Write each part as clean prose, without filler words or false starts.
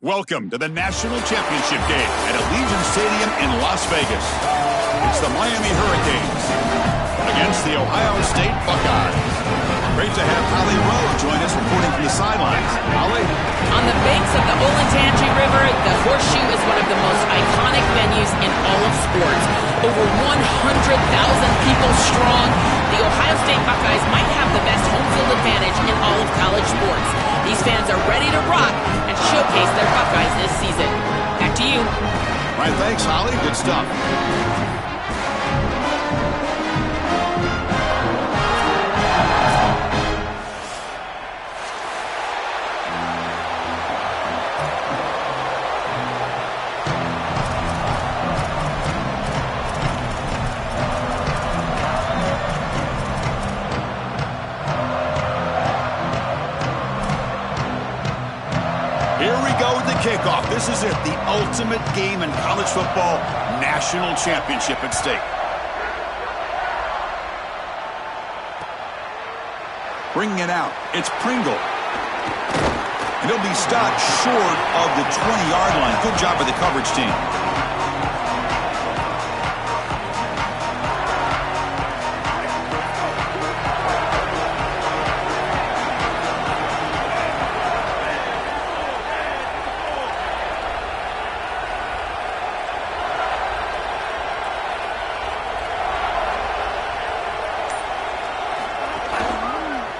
Welcome to the National Championship game at Allegiant Stadium in Las Vegas. It's the Miami Hurricanes against the Ohio State Buckeyes. Great to have Holly Rowe join us reporting from the sidelines. Holly? On the banks of the Olentangy River, the Horseshoe is one of the most iconic venues in all of sports. Over 100,000 people strong, the Ohio State Buckeyes might have the best home field advantage in all of college sports. These fans are ready to rock and showcase their Buckeyes this season. Back to you. All right, thanks, Holly. Good stuff. Kickoff. This is it, the ultimate game in college football, national championship at stake. Bringing it out, it's Pringle. And he'll be stopped short of the 20-yard line. Good job by the coverage team.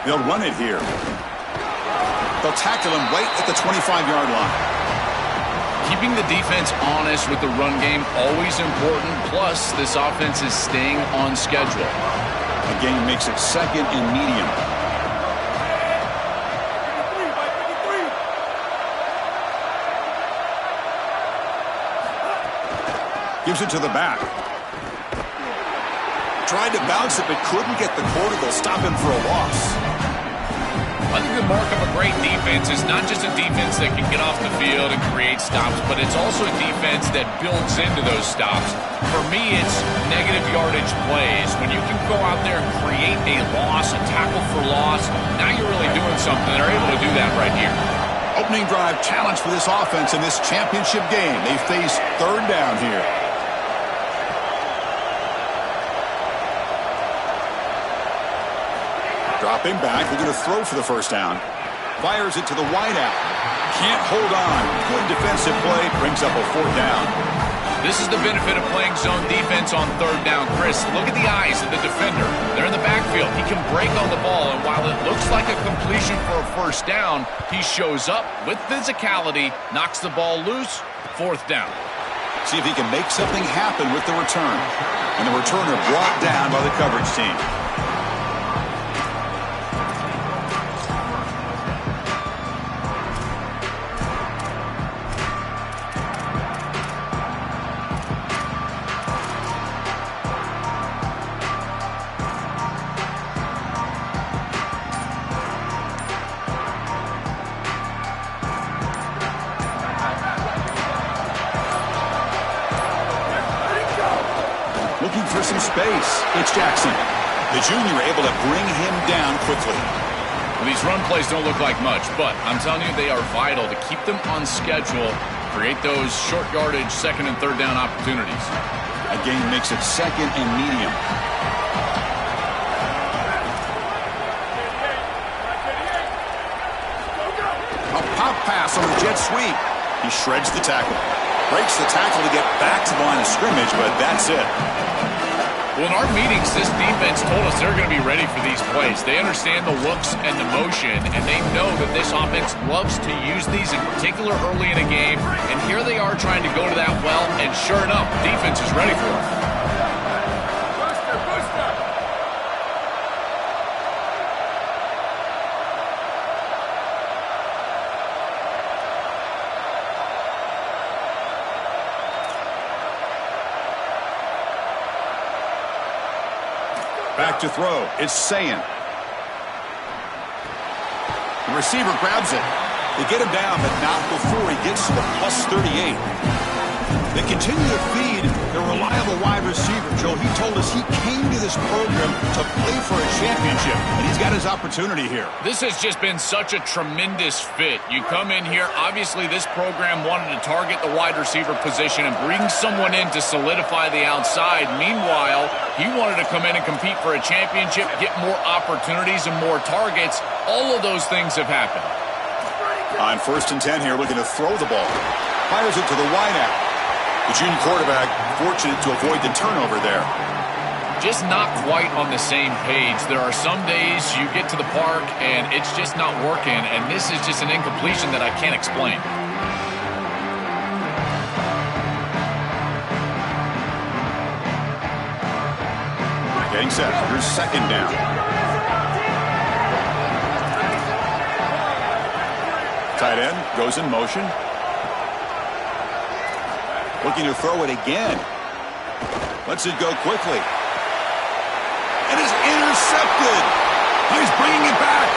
They'll run it here. They'll tackle him right at the 25-yard line. Keeping the defense honest with the run game, always important. Plus, this offense is staying on schedule. Again, makes it second and medium. Gives it to the back. Tried to bounce it, but couldn't get the quarter. They'll stop him for a loss. I think the mark of a great defense is not just a defense that can get off the field and create stops, but it's also a defense that builds into those stops. For me, it's negative yardage plays. When you can go out there and create a loss, a tackle for loss, now you're really doing something. They're able to do that right here. Opening drive challenge for this offense in this championship game. They face third down here. Drop him back. We're going to throw for the first down. Fires it to the wideout. Can't hold on. Good defensive play. Brings up a fourth down. This is the benefit of playing zone defense on third down. Chris, look at the eyes of the defender. They're in the backfield. He can break on the ball, and while it looks like a completion for a first down, he shows up with physicality, knocks the ball loose, fourth down. See if he can make something happen with the return. And the returner brought down by the coverage team. Looking for some space. It's Jackson. The junior able to bring him down quickly. Well, these run plays don't look like much, but I'm telling you they are vital to keep them on schedule, create those short yardage second and third down opportunities. Again, makes it second and medium. A pop pass on the jet sweep. He shreds the tackle. Breaks the tackle to get back to the line of scrimmage, but that's it. Well, in our meetings, this defense told us they're going to be ready for these plays. They understand the looks and the motion, and they know that this offense loves to use these, in particular early in a game. And here they are trying to go to that well, and sure enough, the defense is ready for it. Back to throw. It's Sayin. The receiver grabs it. They get him down, but not before he gets to the +38. They continue to feed Reed, the reliable wide receiver, Joe, he told us he came to this program to play for a championship, and he's got his opportunity here. This has just been such a tremendous fit. You come in here, obviously this program wanted to target the wide receiver position and bring someone in to solidify the outside. Meanwhile, he wanted to come in and compete for a championship, get more opportunities and more targets. All of those things have happened. On 1st and 10 here, looking to throw the ball. Fires it to the wideout. The junior quarterback fortunate to avoid the turnover there. Just not quite on the same page. There are some days you get to the park and it's just not working, and this is just an incompletion that I can't explain. Getting set. Here's 2nd down. Tight end goes in motion. Looking to throw it again. Lets it go quickly. And is intercepted. He's bringing it back.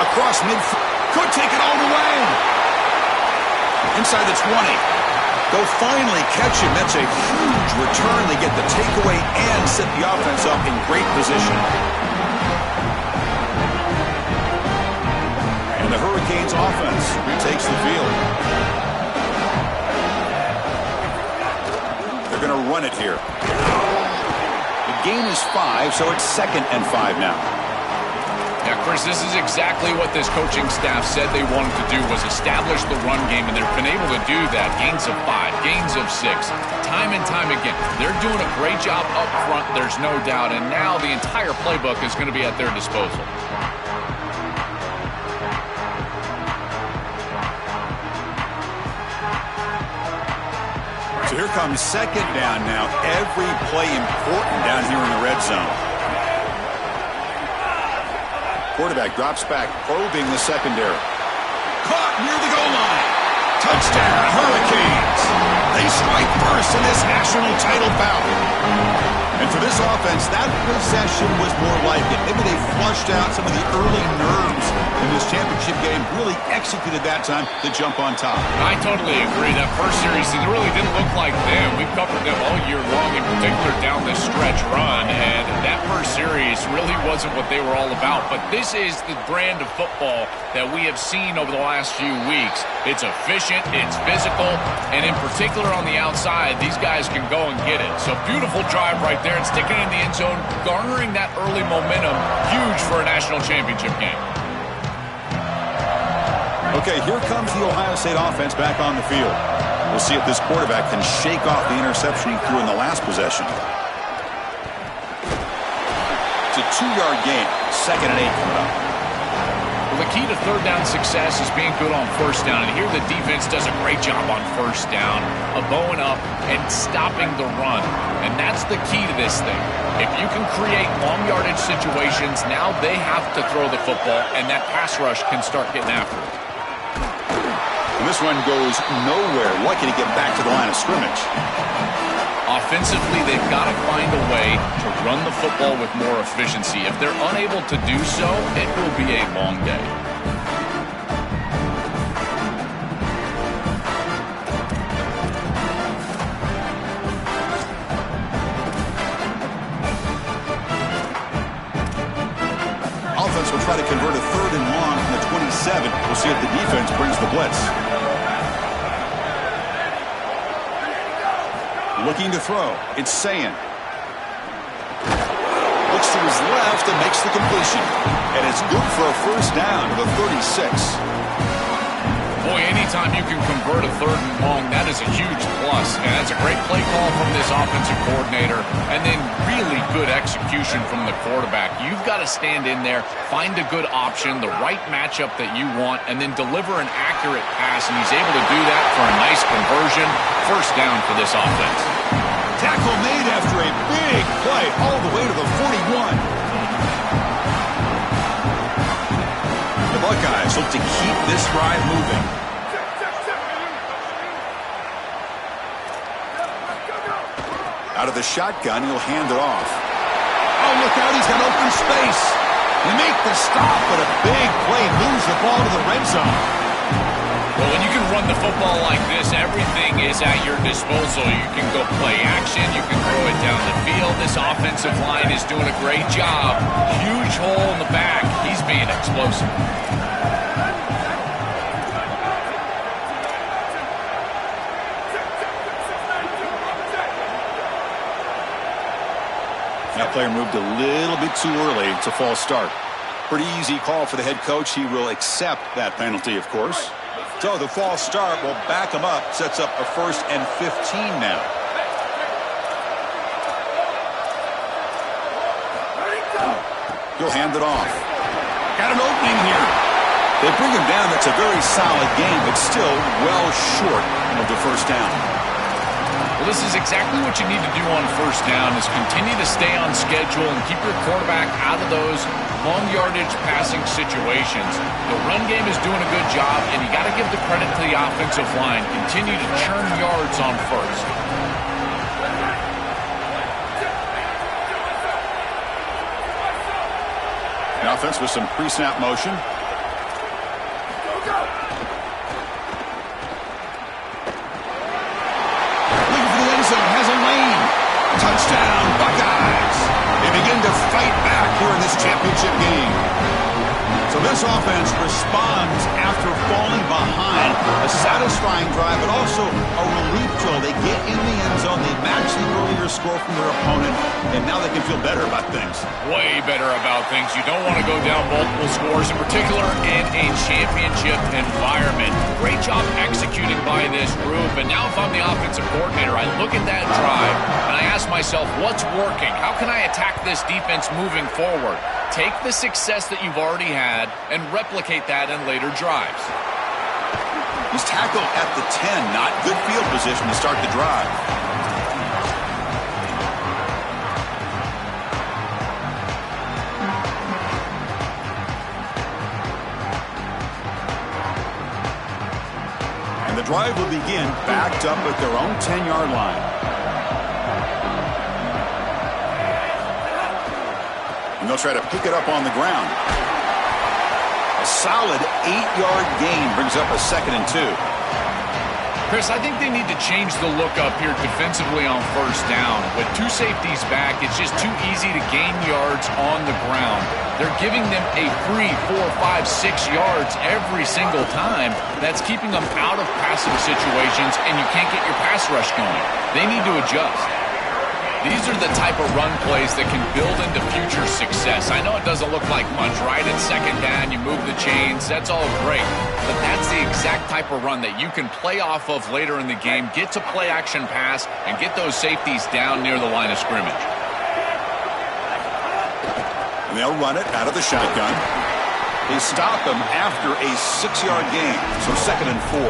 Across midfield. Could take it all the way. Inside the 20. They'll finally catch him. That's a huge return. They get the takeaway and set the offense up in great position. And the Hurricanes offense retakes the field. They're going to run it here. The gain is 5, so it's 2nd and 5 now. Yeah, Chris, this is exactly what this coaching staff said they wanted to do, was establish the run game, and they've been able to do that. Gains of 5, gains of 6, time and time again. They're doing a great job up front, there's no doubt, and now the entire playbook is going to be at their disposal. So here comes 2nd down now. Every play important down here in the red zone. Quarterback drops back, probing the secondary. Caught near the goal line. Touchdown, Hurricanes. They strike first in this national title bout. And for this offense, that possession was more like it. Maybe they flushed out some of the early nerves in this championship game, really executed that time to jump on top. I totally agree. That first series, it really didn't look like them. We've covered them all year long, in particular down this stretch run, and that first series really wasn't what they were all about. But this is the brand of football that we have seen over the last few weeks. It's efficient, it's physical, and in particular on the outside, these guys can go and get it. So beautiful drive right there and sticking it in the end zone, garnering that early momentum, huge for a national championship game. Okay, here comes the Ohio State offense back on the field. We'll see if this quarterback can shake off the interception he threw in the last possession. It's a 2-yard gain. 2nd and 8 coming up. Well, the key to 3rd down success is being good on 1st down. And here the defense does a great job on 1st down of bowing up and stopping the run. And that's the key to this thing. If you can create long yardage situations, now they have to throw the football, and that pass rush can start getting after it. And this one goes nowhere. Lucky to get back to the line of scrimmage. Offensively, they've got to find a way to run the football with more efficiency. If they're unable to do so, it will be a long day. Offense will try to convert a 3rd and long from the 27. We'll see if the defense brings the blitz. Looking to throw. It's Sayin. Looks to his left and makes the completion. And it's good for a 1st down to the 36. Boy, anytime you can convert a 3rd and long, that is a huge plus. And that's a great play call from this offensive coordinator. And then really good execution from the quarterback. You've got to stand in there, find a good option, the right matchup that you want, and then deliver an accurate pass. And he's able to do that for a nice conversion. 1st down for this offense. Tackle made after a big play all the way to the 41. The Buckeyes look to keep this drive moving. Out of the shotgun, he'll hand it off. Oh, look out, he's got open space. They make the stop, but a big play moves the ball to the red zone. Well, when you can run the football like this, everything is at your disposal. You can go play action. You can throw it down the field. This offensive line is doing a great job. Huge hole in the back. He's being explosive. That player moved a little bit too early. It's a false start. Pretty easy call for the head coach. He will accept that penalty, of course. So the false start will back him up. Sets up a 1st and 15 now. He'll hand it off. Got an opening here. They bring him down. That's a very solid game, but still well short of the first down. Well, this is exactly what you need to do on first down, is continue to stay on schedule and keep your quarterback out of those long yardage passing situations. The run game is doing a good job, and you got to give the credit to the offensive line. Continue to churn yards on first. The offense with some pre-snap motion. Has a lane. Touchdown, Buckeyes. They begin to fight back here in this championship game. So this offense responds after falling behind. A satisfying drive, but also a relief throw. They get in the end zone. They match the earlier score from their opponent, and now they can feel better about things. Way better about things. You don't want to go down multiple scores, in particular in a championship environment. Great job executing by this group. And now if I'm the offensive coordinator, I look at that drive and I ask myself, what's working? How can I attack this defense moving forward? Take the success that you've already had and replicate that in later drives. He's tackled at the 10. Not good field position to start the drive. And the drive will begin backed up at their own 10-yard line. And they'll try to pick it up on the ground. A solid 8-yard gain brings up a 2nd and 2. Chris, I think they need to change the look up here defensively on first down. With 2 safeties back, it's just too easy to gain yards on the ground. They're giving them a free 4, 5, 6 yards every single time. That's keeping them out of passing situations, and you can't get your pass rush going. They need to adjust. These are the type of run plays that can build into future success. I know it doesn't look like much, right? At second down, you move the chains. That's all great. But that's the exact type of run that you can play off of later in the game, get to play action pass, and get those safeties down near the line of scrimmage. And they'll run it out of the shotgun. They stop him after a 6-yard gain, so 2nd and 4.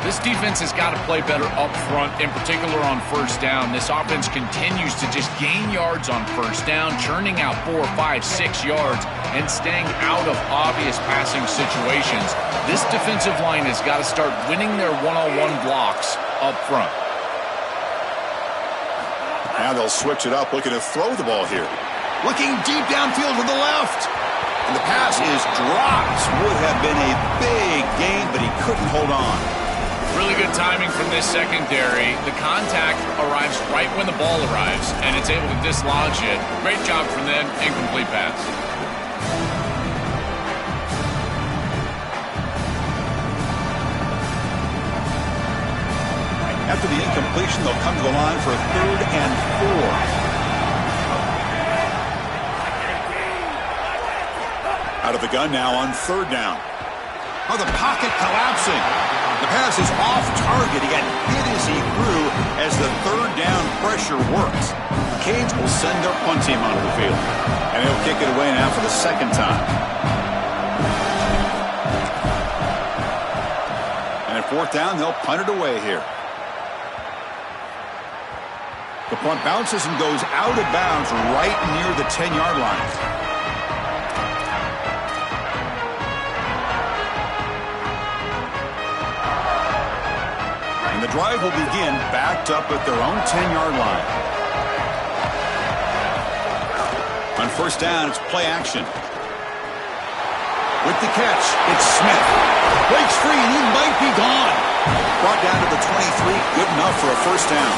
This defense has got to play better up front, in particular on first down. This offense continues to just gain yards on first down, churning out 4, 5, 6 yards, and staying out of obvious passing situations. This defensive line has got to start winning their one-on-one blocks up front. Now they'll switch it up, looking to throw the ball here. Looking deep downfield to the left. And the pass is dropped. Would have been a big gain, but he couldn't hold on. Really good timing from this secondary. The contact arrives right when the ball arrives, and it's able to dislodge it. Great job from them. Incomplete pass. After the incompletion, they'll come to the line for a 3rd and 4. Out of the gun now on 3rd down. Oh, the pocket collapsing. The pass is off target. He got hit as he threw as the 3rd down pressure works. Canes will send their punt team onto the field. And he'll kick it away now for the 2nd time. And at 4th down, they'll punt it away here. The punt bounces and goes out of bounds right near the 10-yard line. And the drive will begin backed up at their own 10-yard line. On first down, it's play action. With the catch, it's Smith. Breaks free, and he might be gone. Brought down to the 23. Good enough for a first down.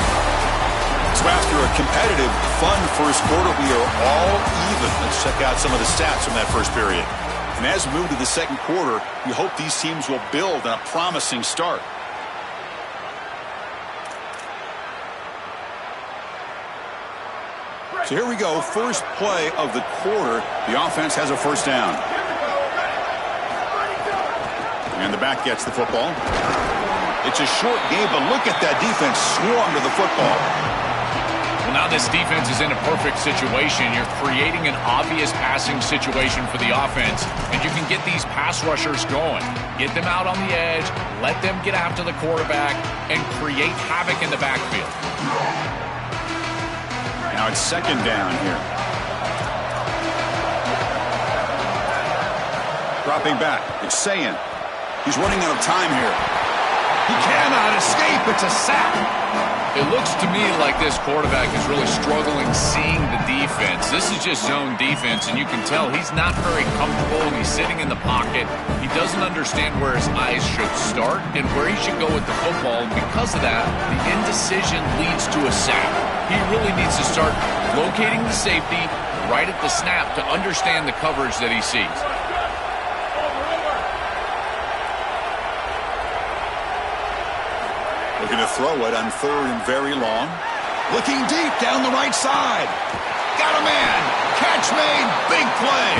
So after a competitive, fun first quarter, we are all even. Let's check out some of the stats from that first period. And as we move to the second quarter, we hope these teams will build on a promising start. So here we go, first play of the quarter. The offense has a first down. And the back gets the football. It's a short game, but look at that defense swarm to the football. Well, now this defense is in a perfect situation. You're creating an obvious passing situation for the offense, and you can get these pass rushers going. Get them out on the edge, let them get after the quarterback, and create havoc in the backfield. Now it's second down here. Dropping back. It's Sayin. He's running out of time here. He cannot escape. It's a sack. It looks to me like this quarterback is really struggling seeing the defense. This is just zone defense, and you can tell he's not very comfortable. He's sitting in the pocket. He doesn't understand where his eyes should start and where he should go with the football. And because of that, the indecision leads to a sack. He really needs to start locating the safety right at the snap to understand the coverage that he sees. Looking to throw it on third and very long. Looking deep down the right side. Got a man. Catch made. Big play.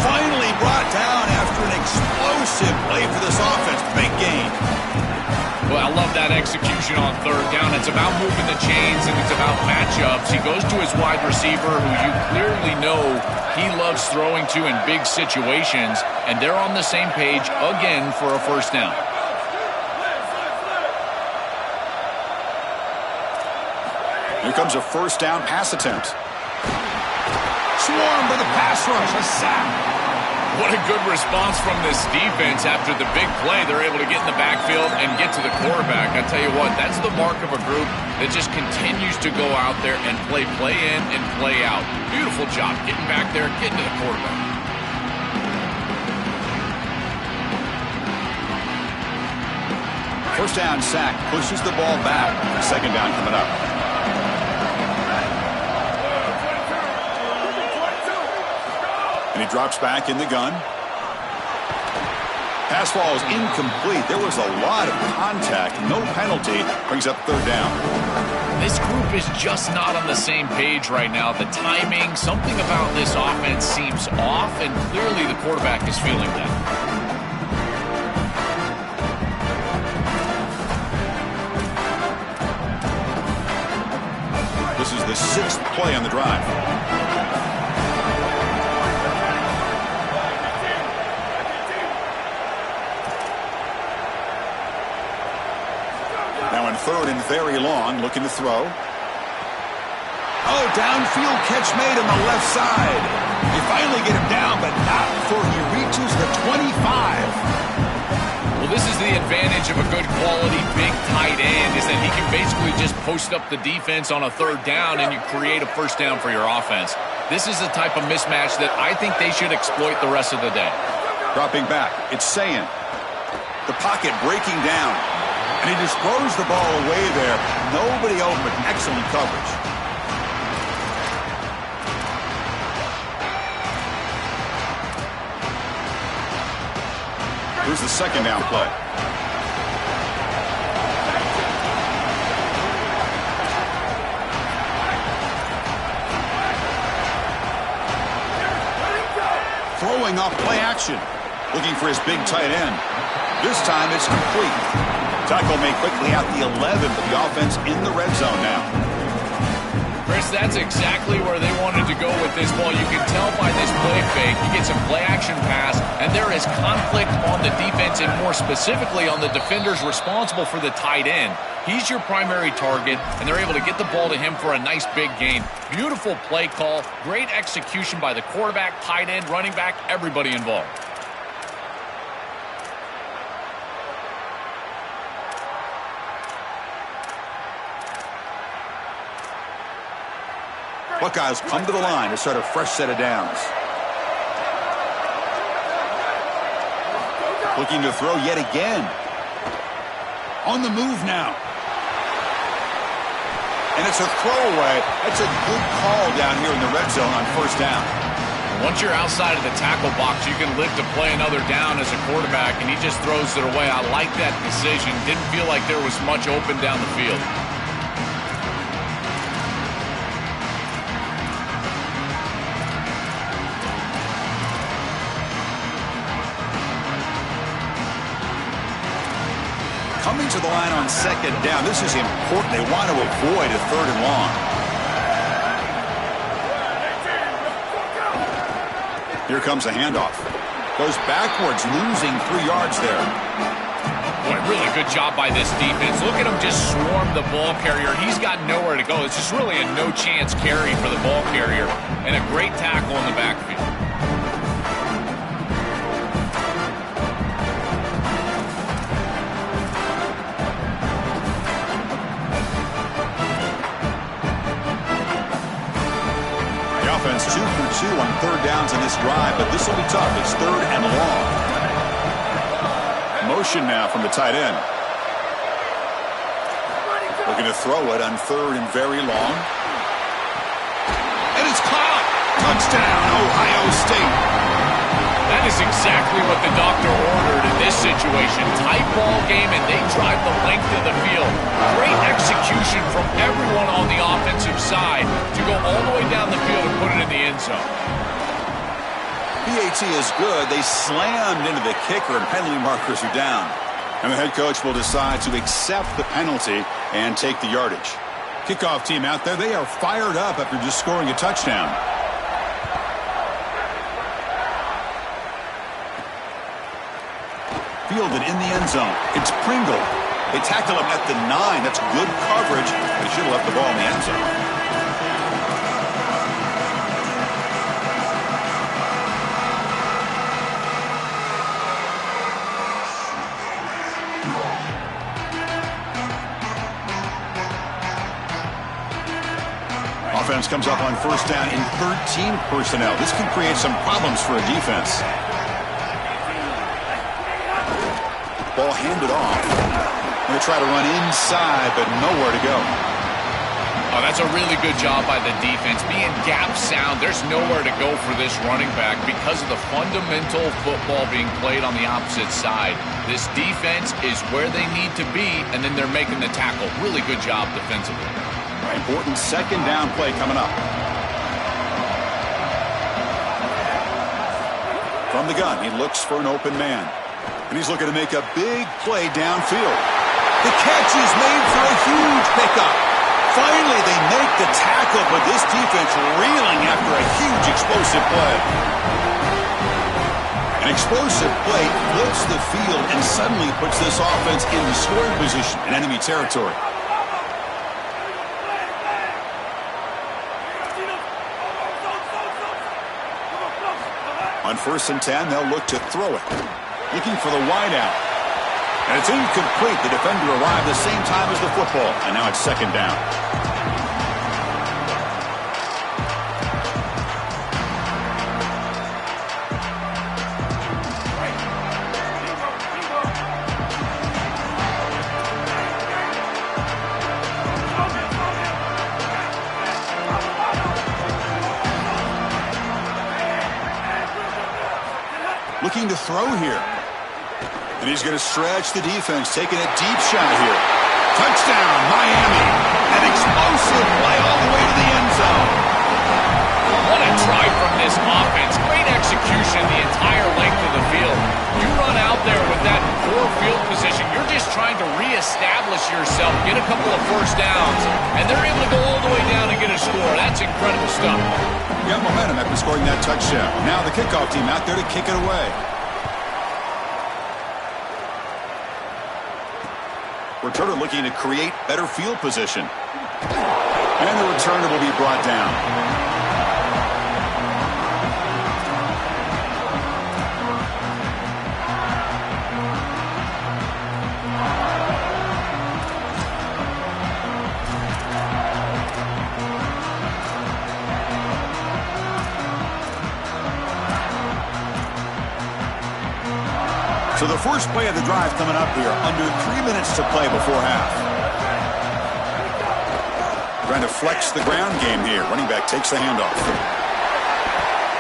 Finally brought down after an explosive play for this offense. Big gain. Well, I love that execution on third down. It's about moving the chains, and it's about matchups. He goes to his wide receiver, who you clearly know he loves throwing to in big situations, and they're on the same page again for a first down. Here comes a first down pass attempt. Swarm for the pass rush. A sack. What a good response from this defense after the big play. They're able to get in the backfield and get to the quarterback. I tell you what, that's the mark of a group that just continues to go out there and play in and play out. Beautiful job getting back there, getting to the quarterback. First down sack pushes the ball back. Second down coming up. And he drops back in the gun. Pass ball is incomplete. There was a lot of contact. No penalty. Brings up third down. This group is just not on the same page right now. The timing, something about this offense seems off, and clearly the quarterback is feeling that. This is the sixth play on the drive. Now in third and very long, looking to throw. Oh, downfield catch made on the left side. They finally get him down, but not before he reaches the 25. Well, this is the advantage of a good quality big tight end, is that he can basically just post up the defense on a third down and you create a first down for your offense. This is the type of mismatch that I think they should exploit the rest of the day. Dropping back, it's Sayin. The pocket breaking down. And he just throws the ball away there. Nobody open. Excellent coverage. Here's the second down play. Throwing off play action. Looking for his big tight end. This time it's complete. Tackle made quickly at the 11, but the offense in the red zone now. Chris, that's exactly where they wanted to go with this ball. You can tell by this play fake. You get some play action pass, and there is conflict on the defense, and more specifically on the defenders responsible for the tight end. He's your primary target, and they're able to get the ball to him for a nice big gain. Beautiful play call, great execution by the quarterback, tight end, running back, everybody involved. Buckeyes come to the line to start a fresh set of downs. Looking to throw yet again. On the move now. And it's a throwaway. That's a good call down here in the red zone on first down. Once you're outside of the tackle box, you can live to play another down as a quarterback, and he just throws it away. I like that decision. Didn't feel like there was much open down the field. Coming to the line on second down. This is important. They want to avoid a third and long. Here comes a handoff. Goes backwards, losing 3 yards there. Boy, really good job by this defense. Look at him just swarm the ball carrier. He's got nowhere to go. It's just really a no-chance carry for the ball carrier. And a great tackle in the backfield. Offense 2 for 2 on third downs in this drive, but this will be tough. It's third and long. Motion now from the tight end. Looking to throw it on third and very long. And it's caught. Touchdown, Ohio State. That is exactly what the doctor ordered in this situation. Tight ball game, and they drive the length of the field. Great execution from everyone on the offensive side to go all the way down the field and put it in the end zone. PAT is good. They slammed into the kicker, and penalty markers are down. And the head coach will decide to accept the penalty and take the yardage. Kickoff team out there, they are fired up after just scoring a touchdown. Fielded in the end zone. It's Pringle. They tackle him at the 9. That's good coverage. They should have left the ball in the end zone. Offense comes up on first down in 13 personnel. This can create some problems for a defense. Ball handed off. Going to try to run inside, but nowhere to go. Oh, that's a really good job by the defense. Being gap sound, there's nowhere to go for this running back because of the fundamental football being played on the opposite side. This defense is where they need to be, and then they're making the tackle. Really good job defensively. Important second down play coming up. From the gun, he looks for an open man. And he's looking to make a big play downfield. The catch is made for a huge pickup. Finally, they make the tackle, but this defense reeling after a huge explosive play. An explosive play flips the field and suddenly puts this offense into scoring position in enemy territory. On first and 10, they'll look to throw it. Looking for the wideout. And it's incomplete. The defender arrived the same time as the football. And now it's second down. Looking to throw here. And he's going to stretch the defense, taking a deep shot here. Touchdown, Miami. An explosive play all the way to the end zone. What a try from this offense. Great execution the entire length of the field. You run out there with that poor field position, you're just trying to reestablish yourself, get a couple of first downs, and they're able to go all the way down and get a score. That's incredible stuff. Got momentum after scoring that touchdown. Now the kickoff team out there to kick it away. Returner looking to create better field position. And the returner will be brought down. So the first play of the drive coming up here, under 3 minutes to play before half. Trying to flex the ground game here. Running back takes the handoff.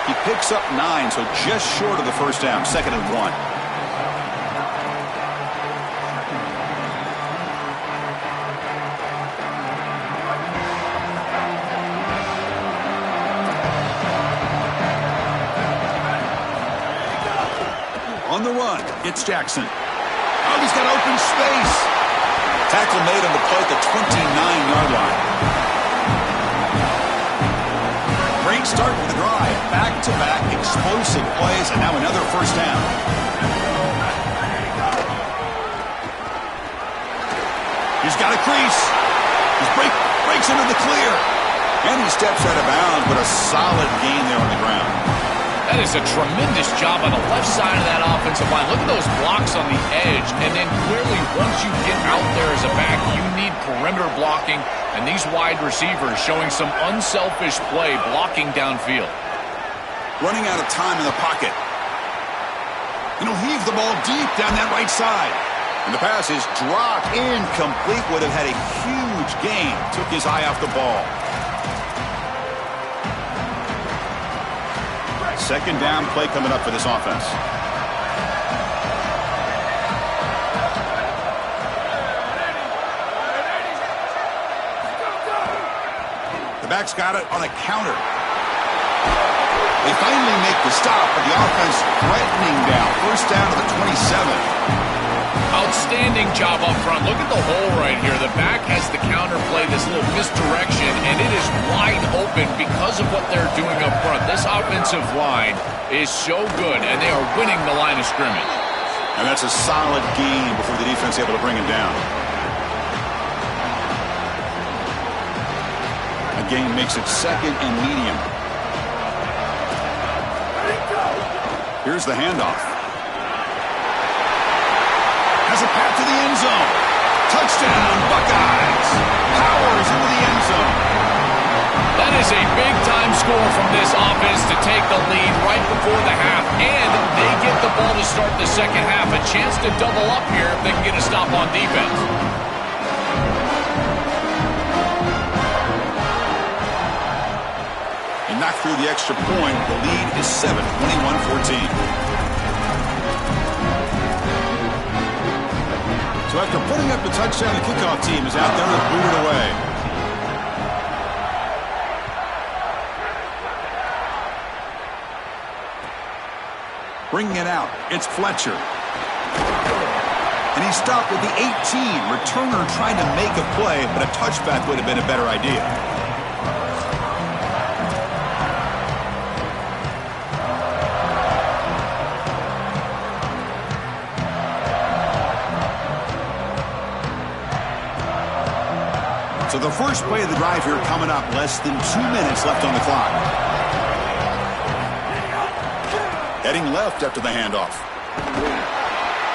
He picks up 9, so just short of the first down, 2nd and 1. On the run, it's Jackson. Oh, he's got open space. Tackle made on the play at the 29-yard line. Great start to the drive. Back-to-back explosive plays, and now another first down. He's got a crease. He breaks into the clear. And he steps out of bounds, but a solid gain there on the ground. That is a tremendous job on the left side of that offensive line. Look at those blocks on the edge. And then clearly once you get out there as a back, you need perimeter blocking. And these wide receivers showing some unselfish play blocking downfield. Running out of time in the pocket. And he'll heave the ball deep down that right side. And the pass is dropped incomplete. Would have had a huge gain. Took his eye off the ball. Second down play coming up for this offense. The back's got it on a counter. They finally make the stop, but the offense threatening down. First down to the 27. Outstanding job up front. Look at the hole right here. The back has the counter play, this little misdirection, and it is wide open because of what they're doing up front. This offensive line is so good, and they are winning the line of scrimmage. And that's a solid gain before the defense able to bring him down. A gain makes it 2nd and medium. Here's the handoff. Has a path to the end zone. Touchdown, Buckeyes. Powers into the end zone. That is a big-time score from this offense to take the lead right before the half. And they get the ball to start the second half. A chance to double up here if they can get a stop on defense. And knocked through the extra point. The lead is 7, 21-14. So after putting up the touchdown, the kickoff team is out there to boot it away. Bringing it out, it's Fletcher. And he stopped at the 18. Returner trying to make a play, but a touchback would have been a better idea. So the first play of the drive here coming up, less than 2 minutes left on the clock. Heading left after the handoff.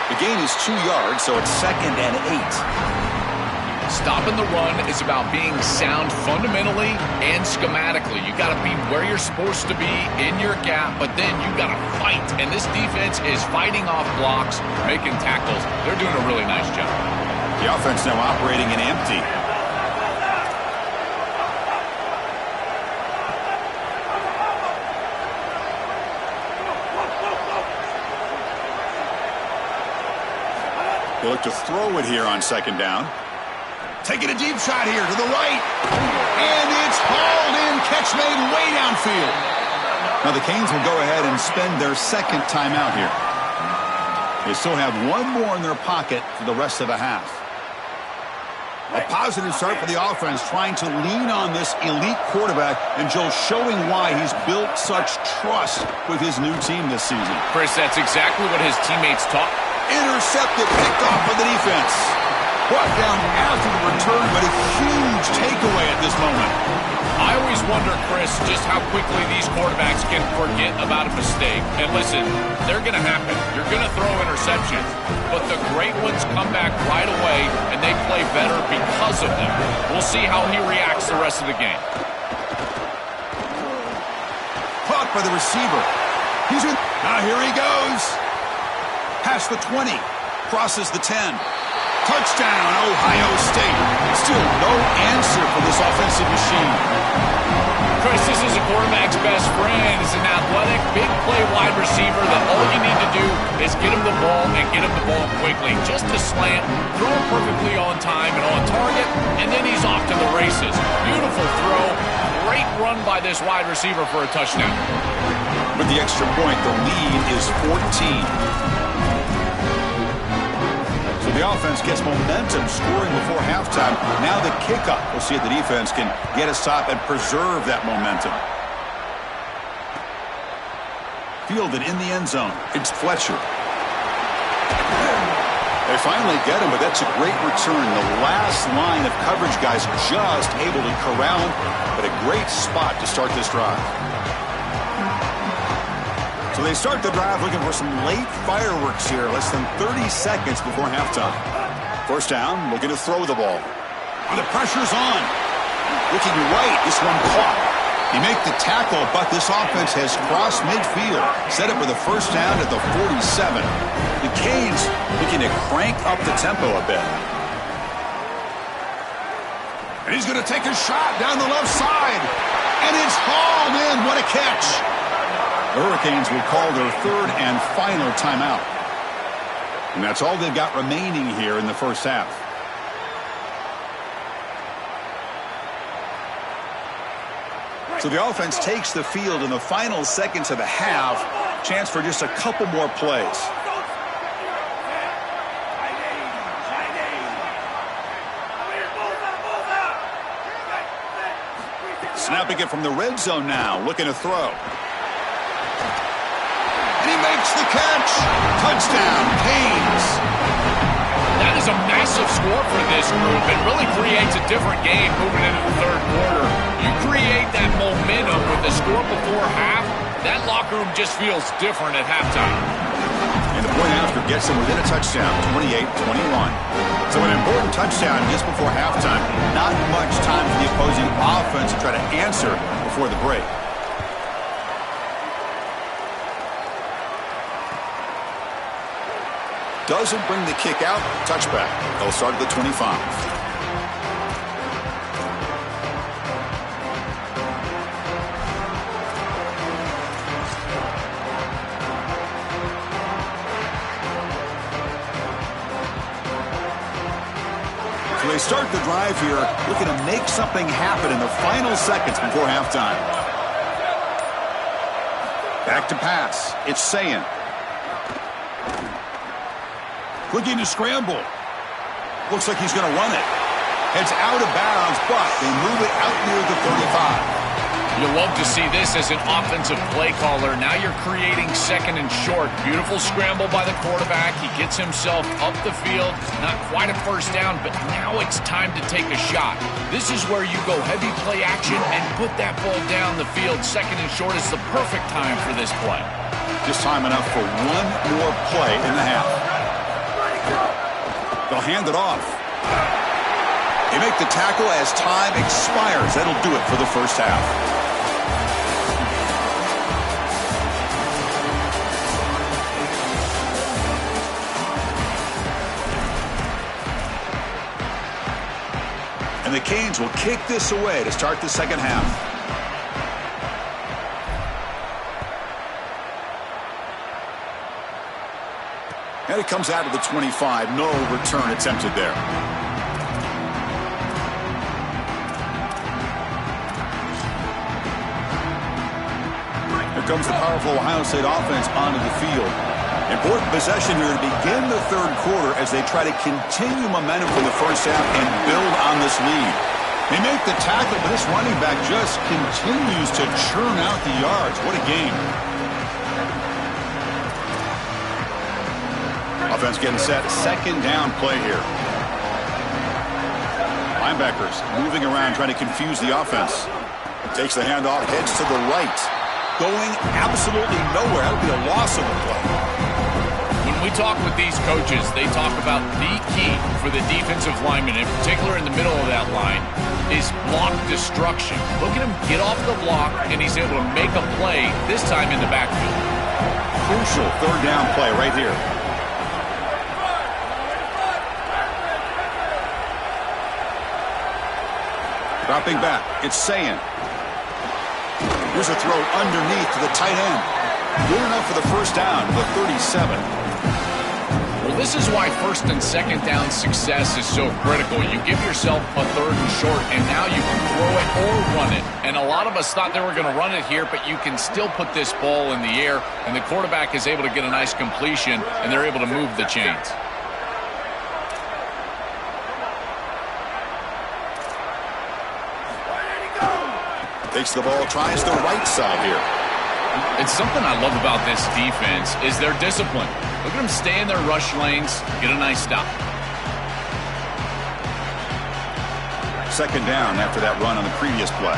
The gain is 2 yards, so it's 2nd and 8. Stopping the run is about being sound fundamentally and schematically. You got to be where you're supposed to be in your gap, but then you got to fight. And this defense is fighting off blocks, making tackles. They're doing a really nice job. The offense now operating in empty. They look to throw it here on 2nd down. Taking a deep shot here to the right. And it's hauled in. Catch made way downfield. Now the Canes will go ahead and spend their 2nd timeout here. They still have one more in their pocket for the rest of the half. A positive start for the offense, trying to lean on this elite quarterback, and Joe showing why he's built such trust with his new team this season. Chris, that's exactly what his teammates taught. Intercepted, picked off by the defense. Brought down after the return, but a huge takeaway at this moment. I always wonder, Chris, just how quickly these quarterbacks can forget about a mistake. And listen, they're going to happen. You're going to throw interceptions. But the great ones come back right away, and they play better because of them. We'll see how he reacts the rest of the game. Caught by the receiver. He's in. Now here he goes. past the 20. Crosses the 10. Touchdown, Ohio State. Still no answer for this offensive machine. Chris, this is a quarterback's best friend. It's an athletic, big play wide receiver that all you need to do is get him the ball and get him the ball quickly. Just a slant, throw it perfectly on time and on target, and then he's off to the races. Beautiful throw. Great run by this wide receiver for a touchdown. With the extra point, the lead is 14. So the offense gets momentum scoring before halftime. Now the kickoff. We'll see if the defense can get a stop and preserve that momentum. Fielded in the end zone. It's Fletcher. They finally get him, but that's a great return. The last line of coverage guys just able to corral him, but a great spot to start this drive. So they start the drive looking for some late fireworks here, less than 30 seconds before halftime. First down, looking to throw the ball. The pressure's on. Looking right, this one caught. He make the tackle, but this offense has crossed midfield. Set up with a first down at the 47. The Canes looking to crank up the tempo a bit. And he's going to take a shot down the left side. And it's hauled in. What a catch. The Hurricanes will call their third and final timeout. And that's all they've got remaining here in the first half. So the offense takes the field in the final seconds of the half. Chance for just a couple more plays. Snapping it from the red zone now, looking to throw. And he makes the catch. Touchdown, Canes. That is a massive score for this group. It really creates a different game moving into the third quarter. You create that momentum with the score before half, that locker room just feels different at halftime. And the point after gets them within a touchdown, 28-21. So an important touchdown just before halftime. Not much time for the opposing offense to try to answer before the break. Doesn't bring the kick out. Touchback. They'll start at the 25. So they start the drive here, looking to make something happen in the final seconds before halftime. Back to pass. It's Sayin. Looking to scramble. Looks like he's going to run it. Heads out of bounds, but they move it out near the 35. You love to see this as an offensive play caller. Now you're creating second and short. Beautiful scramble by the quarterback. He gets himself up the field. Not quite a first down, but now it's time to take a shot. This is where you go heavy play action and put that ball down the field. Second and short is the perfect time for this play. Just time enough for one more play in the half. They'll hand it off. They make the tackle as time expires. That'll do it for the first half. And the Canes will kick this away to start the second half. And it comes out of the 25. No return attempted there. Here comes the powerful Ohio State offense onto the field. Important possession here to begin the third quarter as they try to continue momentum from the first half and build on this lead. They make the tackle, but this running back just continues to churn out the yards. What a game. Offense getting set. Second down play here. Linebackers moving around trying to confuse the offense. Takes the handoff, heads to the right. Going absolutely nowhere. That'll be a loss of the play. When we talk with these coaches, they talk about the key for the defensive lineman, in particular in the middle of that line, is block destruction. Look at him get off the block, and he's able to make a play, this time in the backfield. Crucial third down play right here. Dropping back, it's Sayin. Here's a throw underneath to the tight end. Good enough for the first down, the 37. Well, this is why first and second down success is so critical. You give yourself a third and short, and now you can throw it or run it. And a lot of us thought they were going to run it here, but you can still put this ball in the air, and the quarterback is able to get a nice completion, and they're able to move the chains. Takes the ball, tries the right side here. It's something I love about this defense is their discipline. Look at them stay in their rush lanes, get a nice stop. Second down after that run on the previous play.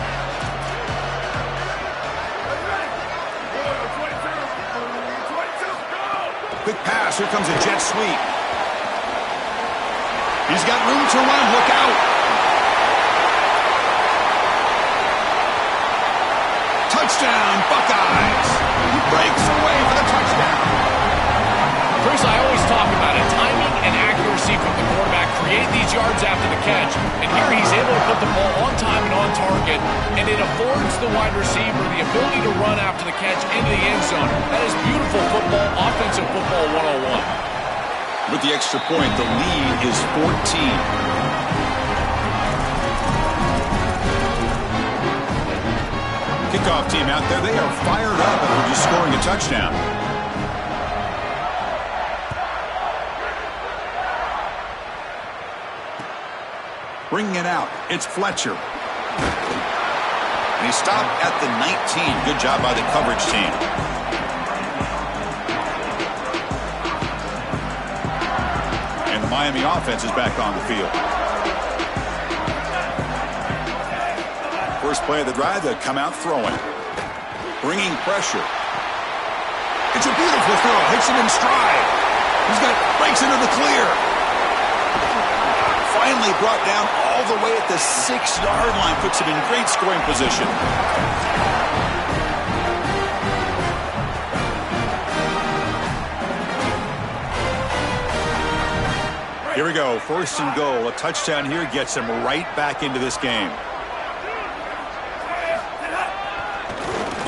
Quick pass, here comes a jet sweep. He's got room to run, look out. Touchdown, Buckeyes. He breaks away for the touchdown. Chris, I always talk about it. Timing and accuracy from the quarterback create these yards after the catch. And here he's able to put the ball on time and on target. And it affords the wide receiver the ability to run after the catch into the end zone. That is beautiful football, offensive football 101. With the extra point, the lead is 14. Kickoff team out there, they are fired up after just scoring a touchdown. Bringing it out, it's Fletcher. And he stopped at the 19. Good job by the coverage team. And the Miami offense is back on the field. First play of the drive, they'll come out throwing. Bringing pressure. It's a beautiful throw. Hits him in stride. Breaks into the clear. Finally brought down all the way at the 6-yard line. Puts him in great scoring position. Here we go. First and goal. A touchdown here gets him right back into this game.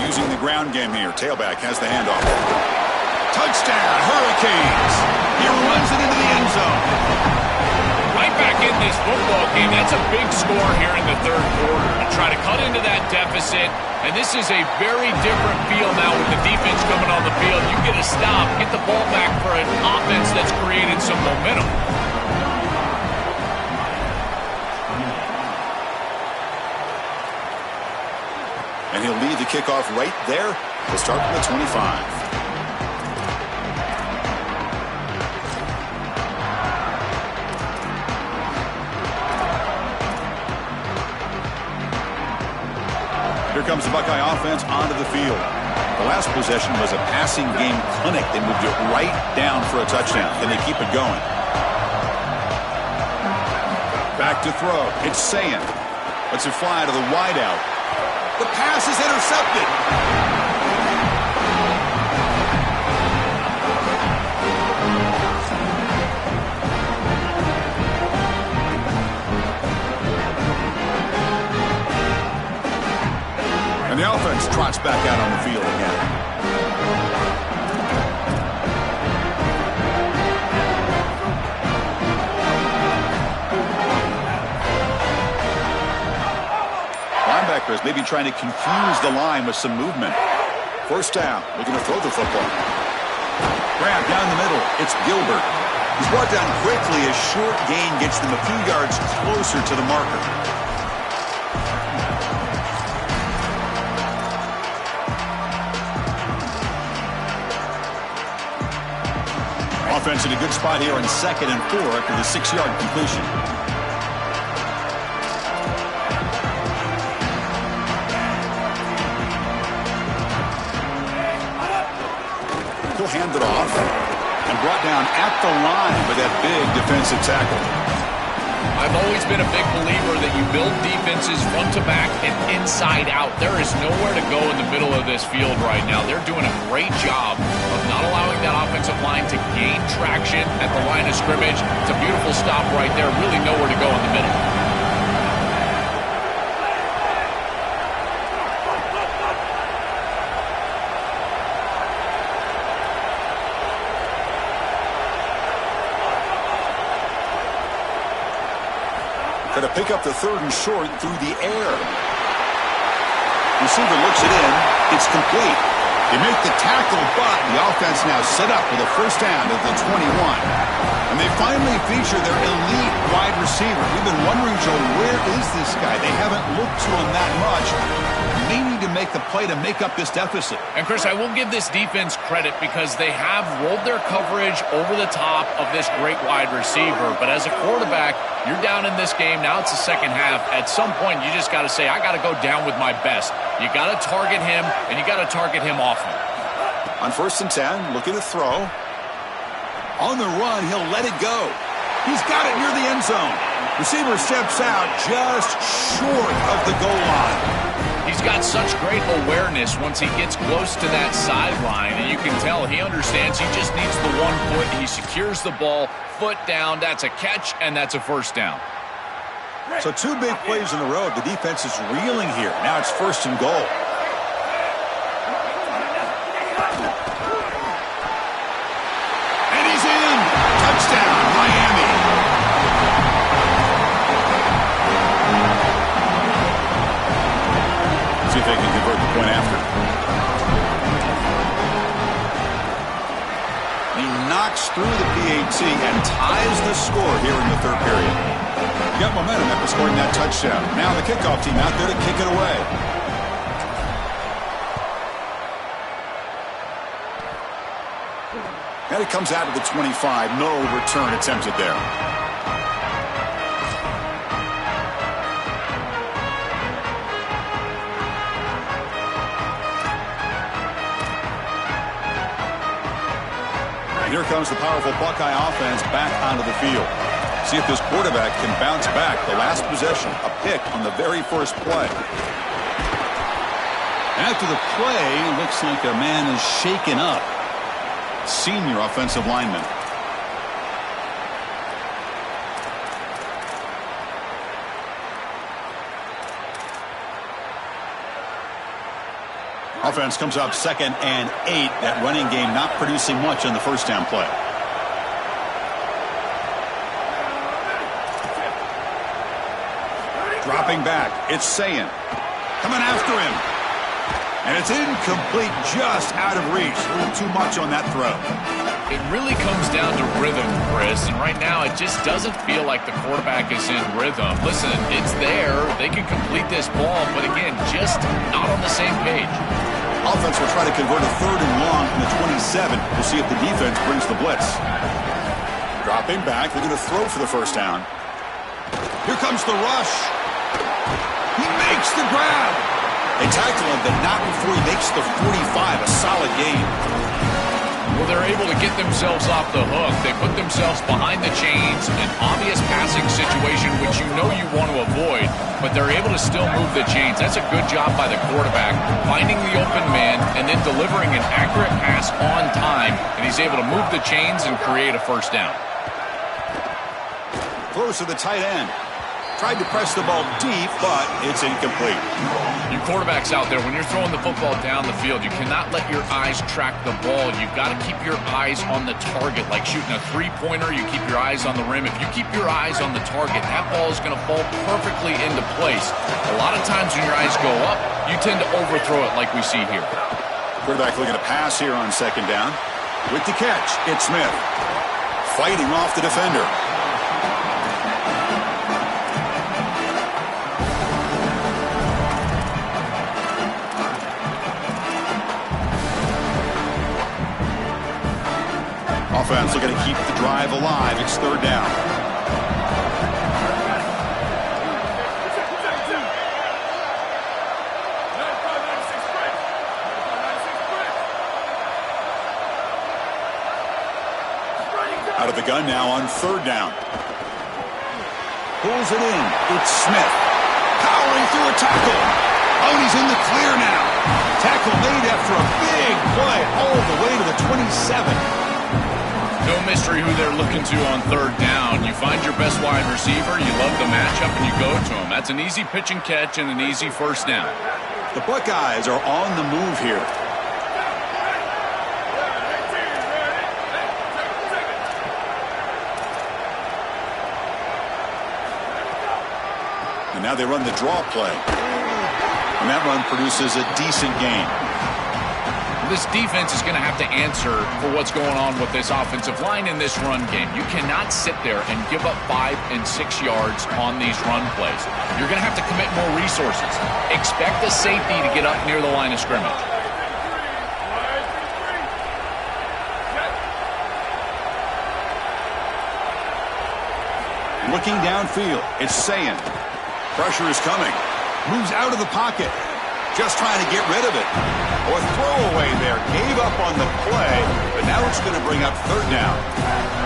Using the ground game here. Tailback has the handoff. Touchdown, Hurricanes. He runs it into the end zone. Right back in this football game. That's a big score here in the third quarter. To try to cut into that deficit. And this is a very different feel now with the defense coming on the field. You get a stop, get the ball back for an offense that's created some momentum. And he'll lead the kickoff right there. We'll start from the 25. Here comes the Buckeye offense onto the field. The last possession was a passing game clinic. They moved it right down for a touchdown. Then they keep it going. Back to throw. It's Sayin. Lets it fly to the wideout. The pass is intercepted. And the offense trots back out on the field again. Linebackers maybe trying to confuse the line with some movement. First down, looking to throw the football. Grab down the middle, it's Gilbert. He's brought down quickly. A short gain gets them a few yards closer to the marker. Offense in a good spot here on 2nd and 4 after the 6-yard completion. He'll hand it off and brought down at the line with that big defensive tackle. I've always been a big believer that you build defenses front to back and inside out. There is nowhere to go in the middle of this field right now. They're doing a great job of not allowing that offensive line to gain traction at the line of scrimmage. It's a beautiful stop right there. Really nowhere to go in the middle. Try to pick up the 3rd and short through the air. Receiver looks it in. It's complete. They make the tackle, but the offense now set up with a first down at the 21. And they finally feature their elite wide receiver. We've been wondering, Joe, where is this guy? They haven't looked to him that much. They need to make the play to make up this deficit. And, Chris, I will give this defense credit because they have rolled their coverage over the top of this great wide receiver. But as a quarterback, you're down in this game. Now it's the second half. At some point, you just got to say, I got to go down with my best. You got to target him, and you got to target him often. On 1st and 10, look at the throw. On the run, he'll let it go. He's got it near the end zone. Receiver steps out just short of the goal line. He's got such great awareness once he gets close to that sideline, and you can tell he understands he just needs the 1 foot. He secures the ball, foot down. That's a catch, and that's a first down. So 2 big plays in a row. The defense is reeling here. Now it's 1st and goal. And he's in. Touchdown, Miami. See if they can convert the point after. He knocks through the PAT and ties the score here in the 3rd period. Got momentum after scoring that touchdown. Now the kickoff team out there to kick it away. And it comes out to the 25. No return attempted there. Here comes the powerful Buckeye offense back onto the field. See if this quarterback can bounce back. The last possession, a pick on the very first play. After the play, looks like a man is shaken up. Senior offensive lineman. Offense comes up 2nd and 8. That running game not producing much on the first down play. Dropping back. It's Sayin. Coming after him. And it's incomplete, just out of reach. A little too much on that throw. It really comes down to rhythm, Chris, and right now it just doesn't feel like the quarterback is in rhythm. Listen, it's there. They can complete this ball, but again, just not on the same page. Offense will try to convert a 3rd and long from the 27. We'll see if the defense brings the blitz. Dropping back. They're going to throw for the first down. Here comes the rush. He makes the grab. They tackle him, but not before he makes the 45. A solid gain. Well, they're able to get themselves off the hook. They put themselves behind the chains, an obvious passing situation, which you know you want to avoid, but they're able to still move the chains. That's a good job by the quarterback, finding the open man and then delivering an accurate pass on time, and he's able to move the chains and create a first down. Close to the tight end. Tried to press the ball deep, but it's incomplete. You quarterbacks out there, when you're throwing the football down the field, you cannot let your eyes track the ball. You've got to keep your eyes on the target. Like shooting a three-pointer, you keep your eyes on the rim. If you keep your eyes on the target, that ball is going to fall perfectly into place. A lot of times when your eyes go up, you tend to overthrow it like we see here. Quarterback looking to pass here on 2nd down. With the catch, it's Smith. Fighting off the defender. Offense looking to keep the drive alive. It's 3rd down. Out of the gun now on 3rd down. Pulls it in. It's Smith. Powering through a tackle. Oh, and he's in the clear now. Tackle made after a big play all the way to the 27. No mystery who they're looking to on 3rd down. You find your best wide receiver, you love the matchup, and you go to him. That's an easy pitch and catch and an easy first down. The Buckeyes are on the move here. And now they run the draw play. And that run produces a decent gain. This defense is going to have to answer for what's going on with this offensive line in this run game. You cannot sit there and give up 5 and 6 yards on these run plays. You're going to have to commit more resources. Expect the safety to get up near the line of scrimmage. Looking downfield, it's Sayin. Pressure is coming. Moves out of the pocket. Just trying to get rid of it. Oh, a throwaway there. Gave up on the play, but now it's going to bring up third down.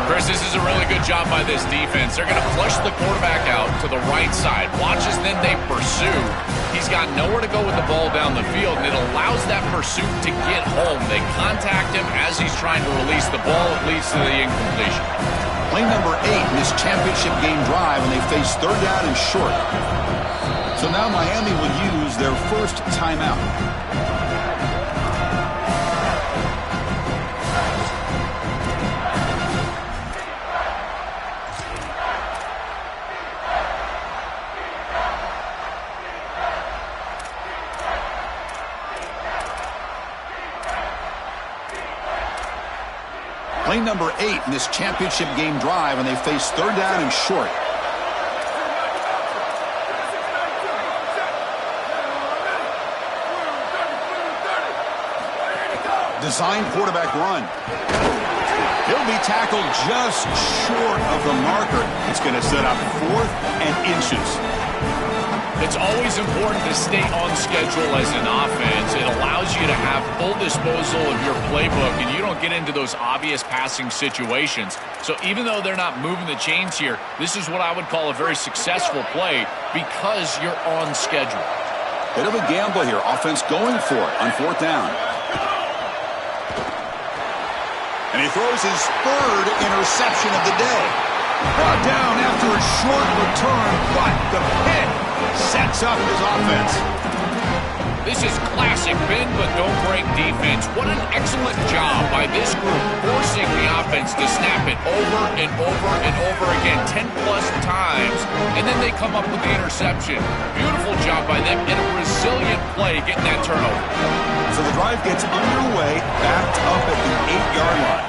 Chris, this is a really good job by this defense. They're going to flush the quarterback out to the right side. Watch as then they pursue. He's got nowhere to go with the ball down the field, and it allows that pursuit to get home. They contact him as he's trying to release the ball. It leads to the incompletion. Play number 8 in this championship game drive, and they face third down and short. So now Miami will use their first timeout. Play number 8 in this championship game drive, and they face third down and short. Designed quarterback run. He'll be tackled just short of the marker. It's going to set up 4th and inches. It's always important to stay on schedule as an offense. It allows you to have full disposal of your playbook, and you don't get into those obvious passing situations. So even though they're not moving the chains here, this is what I would call a very successful play because you're on schedule. Bit of a gamble here. Offense going for it on 4th down. And he throws his 3rd interception of the day. Brought down after a short return, but the pick sets up his offense. This is classic bend but don't break defense. What an excellent job by this group forcing the offense to snap it over and over and over again 10-plus times, and then they come up with the interception. Beautiful job by them and a resilient play getting that turnover. So the drive gets underway, backed up at the 8-yard line.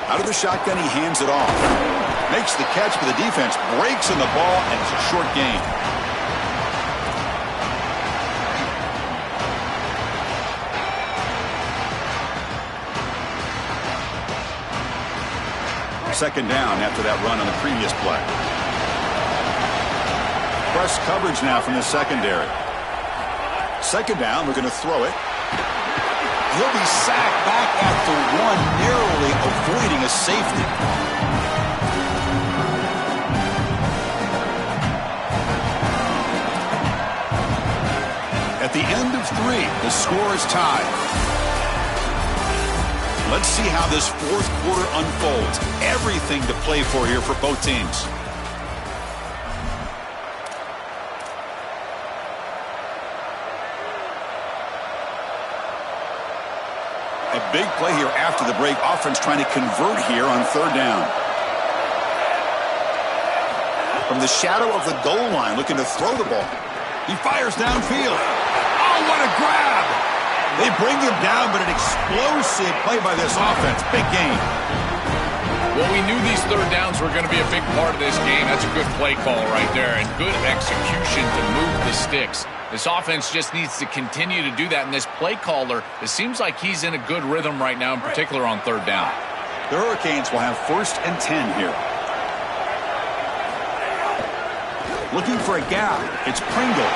Out of the shotgun, he hands it off. Makes the catch, but the defense breaks in the ball, and it's a short gain. Second down after that run on the previous play. Press coverage now from the secondary. Second down, we're going to throw it. He'll be sacked back at the 1, narrowly avoiding a safety. At the end of 3, the score is tied. Let's see how this 4th quarter unfolds. Everything to play for here for both teams. A big play here after the break. Offense trying to convert here on 3rd down. From the shadow of the goal line, looking to throw the ball. He fires downfield. Oh, what a grab! They bring him down, but an explosive play by this offense. Big game. Well, we knew these third downs were going to be a big part of this game. That's a good play call right there, and good execution to move the sticks. This offense just needs to continue to do that, and this play caller, it seems like he's in a good rhythm right now, in particular on 3rd down. The Hurricanes will have 1st and 10 here. Looking for a gap. It's Pringle.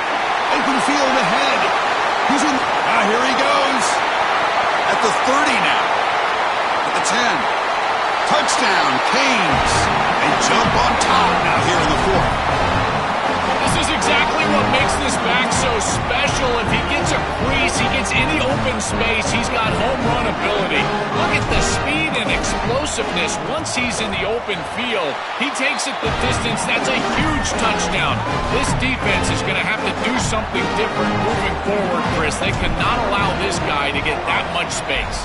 Open field ahead. He's in. Here he goes. At the 30 now. At the 10. Touchdown, Canes. They jump on top now here in the 4th. This is exactly what makes this back so special. If he gets a crease, he gets any open space, he's got home run ability. Look at the speed and explosiveness. Once he's in the open field, he takes it the distance. That's a huge touchdown. This defense is going to have to do something different moving forward, Chris. They cannot allow this guy to get that much space.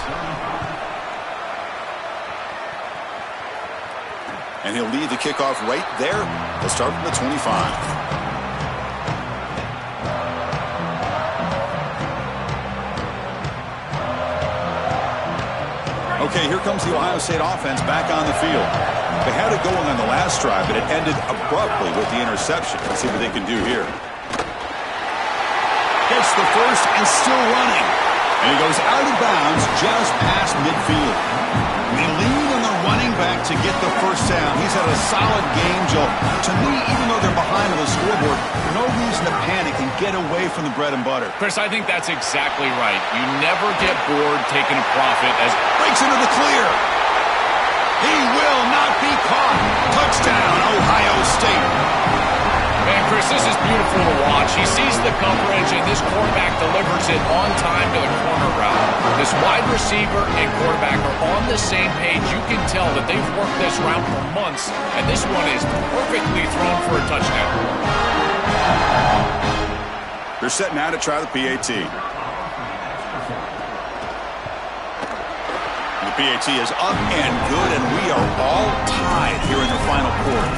And he'll lead the kickoff right there. They'll start from the 25. Okay, here comes the Ohio State offense back on the field. They had it going on the last drive, but it ended abruptly with the interception. Let's see what they can do here. Gets the first and still running. And he goes out of bounds just past midfield. They lean on the running back to get the first down. He's had a solid game, Joe. To me, even though they're behind on the scoreboard, no reason to panic and get away from the bread and butter. Chris, I think that's exactly right. You never get bored taking a profit as breaks into the clear. He will not be caught. Touchdown, Ohio State. Man, Chris, this is beautiful to watch. He sees the coverage, and this quarterback delivers it on time to the corner route. This wide receiver and quarterback are on the same page. You can tell that they've worked this route for months, and this one is perfectly thrown for a touchdown. They're set now to try the PAT. The PAT is up and good, and we are all tied here in the final quarter.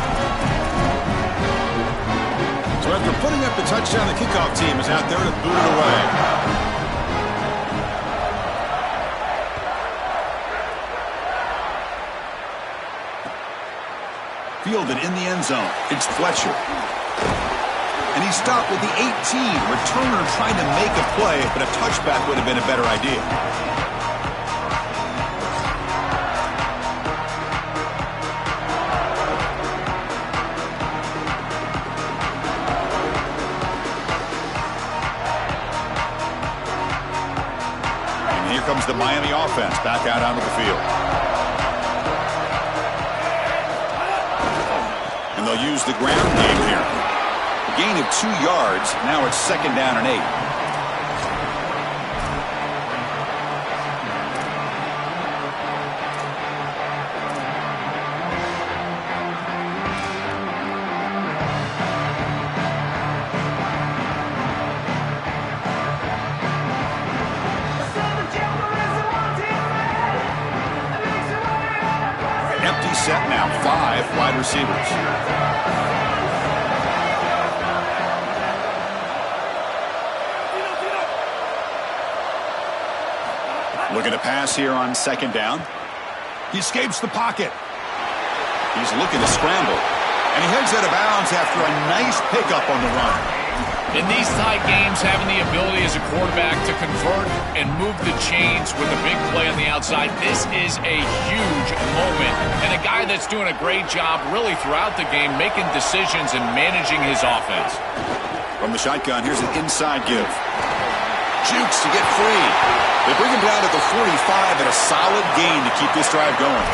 So after putting up the touchdown, the kickoff team is out there to boot it away. Fielded in the end zone. It's Fletcher. And he stopped with the 18. Returner trying to make a play, but a touchback would have been a better idea. Comes the Miami offense back out onto the field. And they'll use the ground game here. A gain of 2 yards. Now it's 2nd down and 8. Set now, 5 wide receivers. Looking to pass here on 2nd down. He escapes the pocket. He's looking to scramble. And he heads out of bounds after a nice pickup on the run. In these tight games, having the ability as a quarterback to convert and move the chains with a big play on the outside, this is a huge moment. And a guy that's doing a great job really throughout the game making decisions and managing his offense. From the shotgun, here's an inside give. Jukes to get free. They bring him down to the 45 and a solid gain to keep this drive going.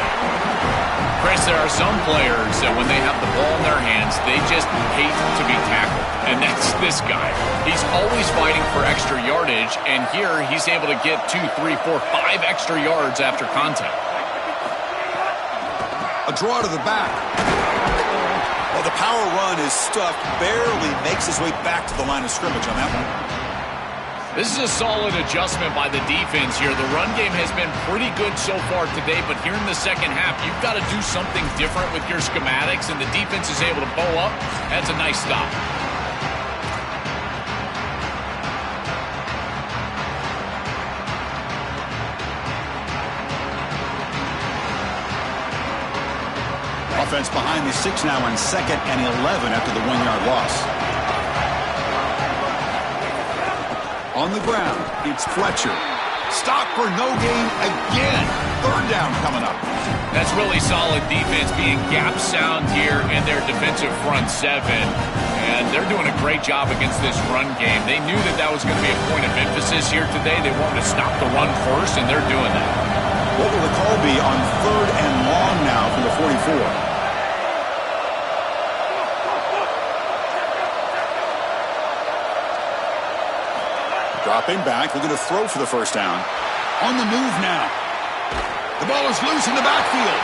Chris, there are some players that when they have the ball in their hands, they just hate to be tackled. And that's this guy. He's always fighting for extra yardage, and here he's able to get 2, 3, 4, 5 extra yards after contact. A draw to the back. Well, the power run is stuffed, barely makes his way back to the line of scrimmage on that one. This is a solid adjustment by the defense here. The run game has been pretty good so far today, but here in the second half, you've got to do something different with your schematics, and the defense is able to bow up. That's a nice stop. Offense behind the 6 now on 2nd and 11 after the 1-yard loss. On the ground, it's Fletcher. Stop for no gain again. 3rd down coming up. That's really solid defense, being gap sound here in their defensive front 7. And they're doing a great job against this run game. They knew that that was going to be a point of emphasis here today. They wanted to stop the run first, and they're doing that. What will the call be on 3rd and long now from the 44? Dropping back, looking to throw for the first down. On the move now. The ball is loose in the backfield.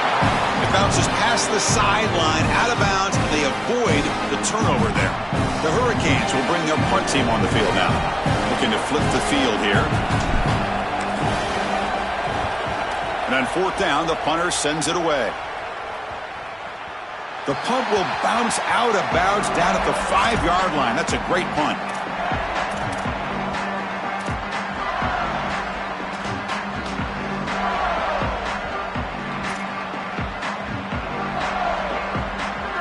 It bounces past the sideline, out of bounds, and they avoid the turnover there. The Hurricanes will bring their punt team on the field now. Looking to flip the field here. And on 4th down, the punter sends it away. The punt will bounce out of bounds down at the 5-yard line. That's a great punt.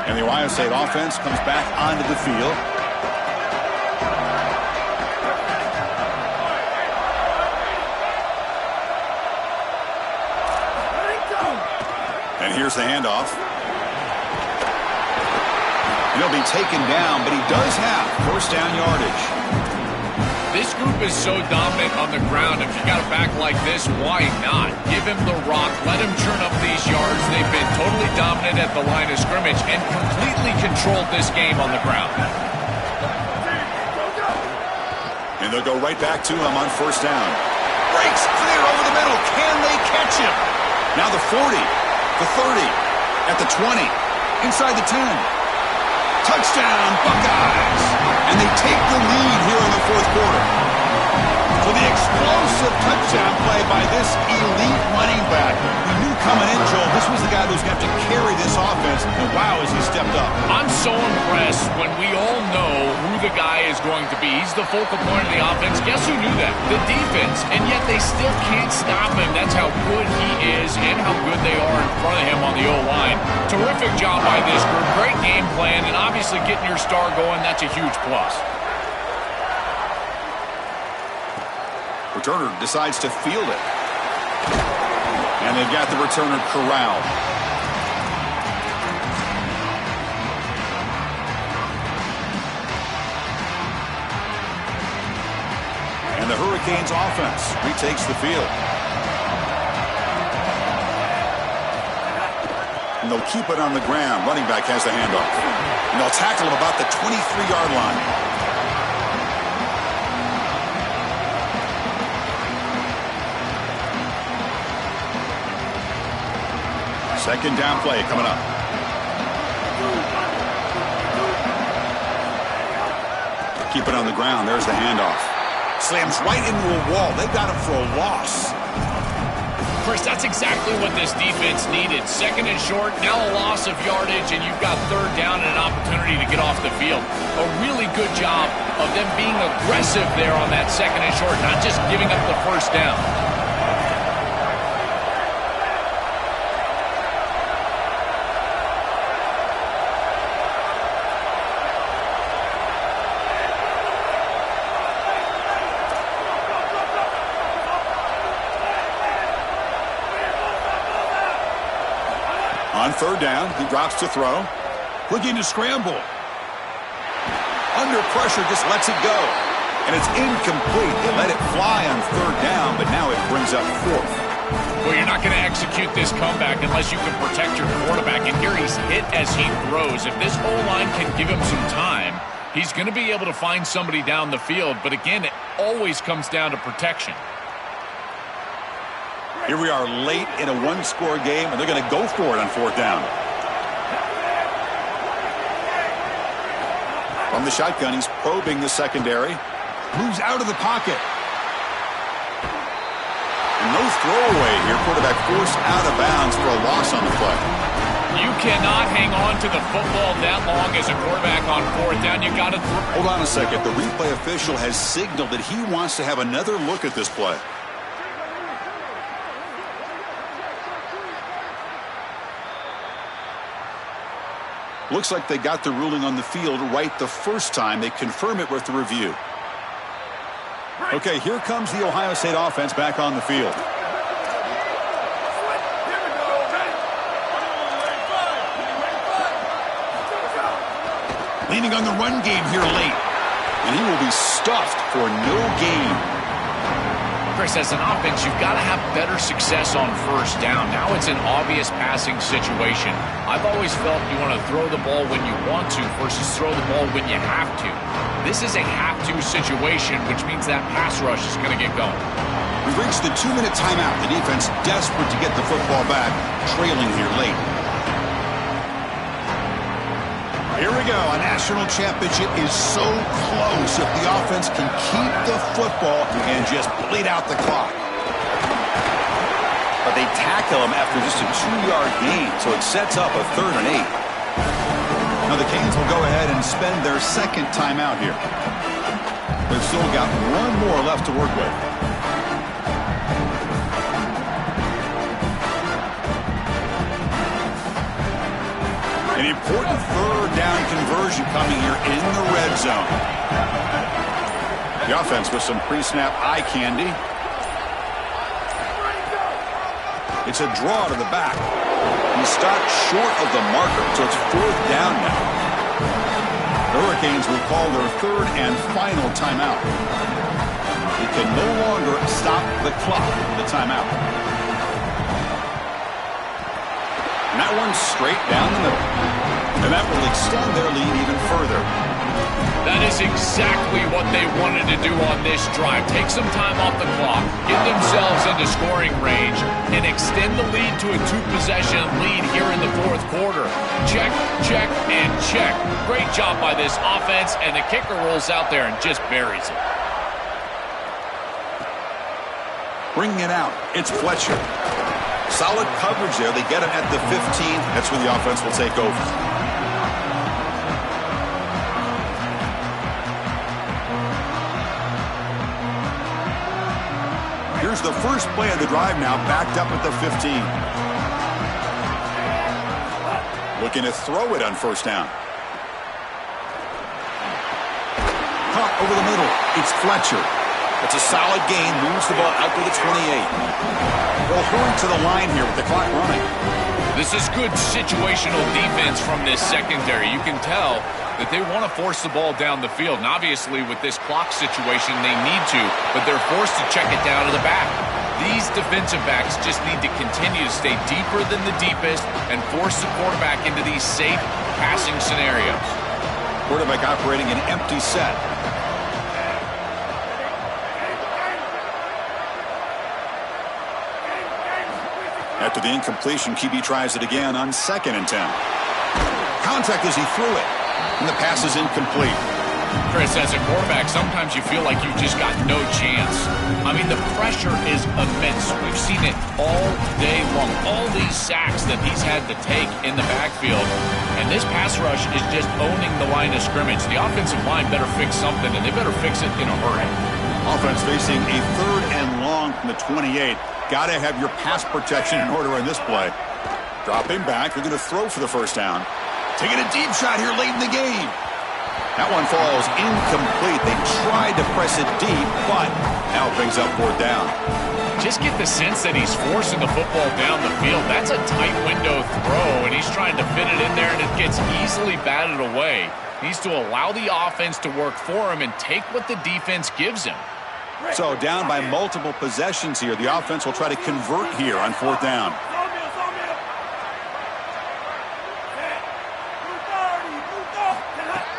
And the Ohio State offense comes back onto the field. And here's the handoff. And he'll be taken down, but he does have first down yardage. This group is so dominant on the ground. If you got a back like this, why not? Give him the rock. Let him churn up these yards. They've been totally dominant at the line of scrimmage and completely controlled this game on the ground. And they'll go right back to him on first down. Breaks clear over the middle. Can they catch him? Now the 40, the 30, at the 20, inside the 10. Touchdown, Buckeyes! And they take the lead here in the fourth quarter. So the explosive touchdown play by this elite running back. We knew coming in, Joel, this was the guy who's going to have to carry this offense. And wow, has he stepped up. I'm so impressed when we all know who the guy is going to be. He's the focal point of the offense. Guess who knew that? The defense. And yet they still can't stop him. That's how good he is and how good they are in front of him on the O-line. Terrific job by this group. Great game plan. And obviously getting your star going, that's a huge plus. Returner decides to field it. And they've got the returner corralled. And the Hurricanes offense retakes the field. And they'll keep it on the ground. Running back has the handoff. And they'll tackle him about the 23-yard line. Second down play coming up. Keep it on the ground. There's the handoff. Slams right into a wall. They got him for a loss. Chris, that's exactly what this defense needed. Second and short, now a loss of yardage, and you've got third down and an opportunity to get off the field. A really good job of them being aggressive there on that second and short, not just giving up the first down. On third down, he drops to throw. Looking to scramble. Under pressure, just lets it go. And it's incomplete. They let it fly on third down, but now it brings up fourth. Well, you're not going to execute this comeback unless you can protect your quarterback. And here he's hit as he throws. If this O-line can give him some time, he's going to be able to find somebody down the field. But again, it always comes down to protection. Here we are late in a one-score game, and they're going to go for it on fourth down. From the shotgun, he's probing the secondary. Moves out of the pocket. And no throwaway here. Quarterback forced out of bounds for a loss on the play. You cannot hang on to the football that long as a quarterback on fourth down. You got to throw. Hold on a second. The replay official has signaled that he wants to have another look at this play. Looks like they got the ruling on the field right the first time. They confirm it with the review. Okay, here comes the Ohio State offense back on the field. Leaning on the run game here late. And he will be stuffed for no gain. Chris, as an offense, you've got to have better success on first down. Now it's an obvious passing situation. I've always felt you want to throw the ball when you want to versus throw the ball when you have to. This is a have-to situation, which means that pass rush is going to get going. We've reached the 2-minute timeout. The defense desperate to get the football back, trailing here late. Here we go. A national championship is so close if the offense can keep the football and just bleed out the clock. But they tackle him after just a 2-yard gain, so it sets up a 3rd and 8. Now the Canes will go ahead and spend their second timeout here. They've still got one more left to work with. And An important third down conversion coming here in the red zone. The offense with some pre-snap eye candy. It's a draw to the back. He stopped short of the marker, so it's fourth down now. The Hurricanes will call their third and final timeout. He can no longer stop the clock with the timeout. And that one's straight down the middle. And that will extend their lead even further. That is exactly what they wanted to do on this drive. Take some time off the clock, get themselves into scoring range, and extend the lead to a two-possession lead here in the fourth quarter. Check, check, and check. Great job by this offense, and the kicker rolls out there and just buries it. Bringing it out, it's Fletcher. Solid coverage there. They get it at the 15. That's where the offense will take over. Here's the first play of the drive now, backed up at the 15. Looking to throw it on first down. Caught over the middle. It's Fletcher. It's a solid gain. Moves the ball out to the 28. They'll hurry to the line here with the clock running. This is good situational defense from this secondary. You can tell that they want to force the ball down the field. And obviously, with this clock situation, they need to, but they're forced to check it down to the back. These defensive backs just need to continue to stay deeper than the deepest and force the quarterback into these safe passing scenarios. Quarterback operating an empty set. After the incompletion, QB tries it again on 2nd and 10. Contact as he threw it, and the pass is incomplete. Chris, as a quarterback, sometimes you feel like you've just got no chance. I mean, the pressure is immense. We've seen it all day long. All these sacks that he's had to take in the backfield, and this pass rush is just owning the line of scrimmage. The offensive line better fix something, and they better fix it in a hurry. Offense facing a 3rd and long from the 28. Got to have your pass protection in order in this play. Dropping back. They're going to throw for the first down. Taking a deep shot here late in the game. That one falls incomplete. They tried to press it deep, but now it brings up 4th down. Just get the sense that he's forcing the football down the field. That's a tight window throw, and he's trying to fit it in there, and it gets easily batted away. He needs to allow the offense to work for him and take what the defense gives him. So down by multiple possessions here. The offense will try to convert here on 4th down.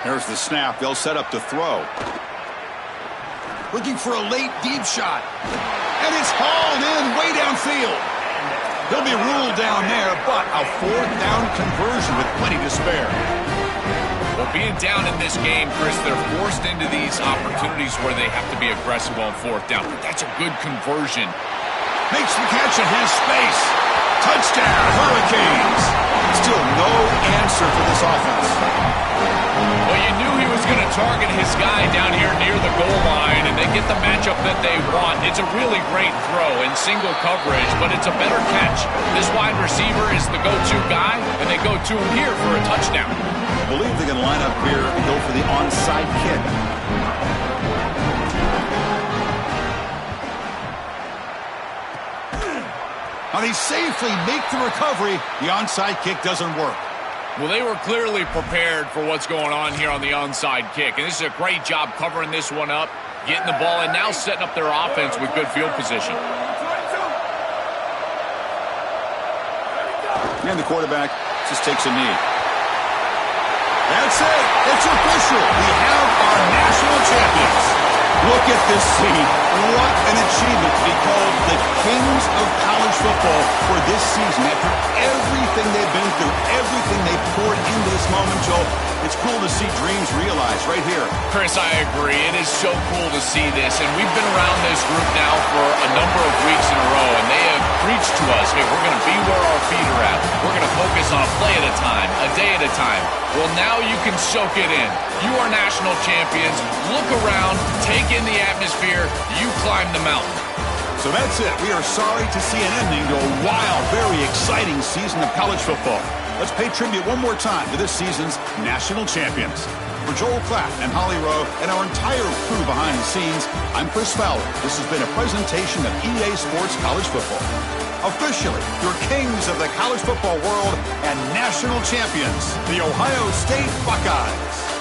There's the snap. They'll set up to throw. Looking for a late deep shot. And it's hauled in way downfield. He'll be ruled down there, but a 4th down conversion with plenty to spare. Well, being down in this game, Chris, they're forced into these opportunities where they have to be aggressive on 4th down. But that's a good conversion. Makes the catch in his space. Touchdown, Hurricanes. Still no answer for this offense. Well, you knew he was going to target his guy down here near the goal line, and they get the matchup that they want. It's a really great throw in single coverage, but it's a better catch. This wide receiver is the go-to guy, and they go to him here for a touchdown. I believe they can line up here and go for the onside kick. Now they safely make the recovery. The onside kick doesn't work. Well, they were clearly prepared for what's going on here on the onside kick. And this is a great job covering this one up, getting the ball, and now setting up their offense with good field position. And the quarterback just takes a knee. That's it. It's official. We have our national champions. Look at this scene. What an achievement to be called the kings of college football for this season. After everything they've been through, everything they poured into this moment, Joe, it's cool to see dreams realized right here. Chris, I agree. It is so cool to see this. And we've been around this group now for a number of weeks in a row, and they have preached to us, hey, we're going to be where our feet are at. We're going to focus on a play at a time, a day at a time. Well, now you can soak it in. You are national champions. Look around, take in the atmosphere. You climb the mountain. So that's it. We are sorry to see an ending to a wild, very exciting season of college football. let's pay tribute one more time to this season's national champions. For Joel Klatt and Holly Rowe and our entire crew behind the scenes, I'm Chris Fowler. This has been a presentation of EA Sports College Football. Officially, your kings of the college football world and national champions, the Ohio State Buckeyes.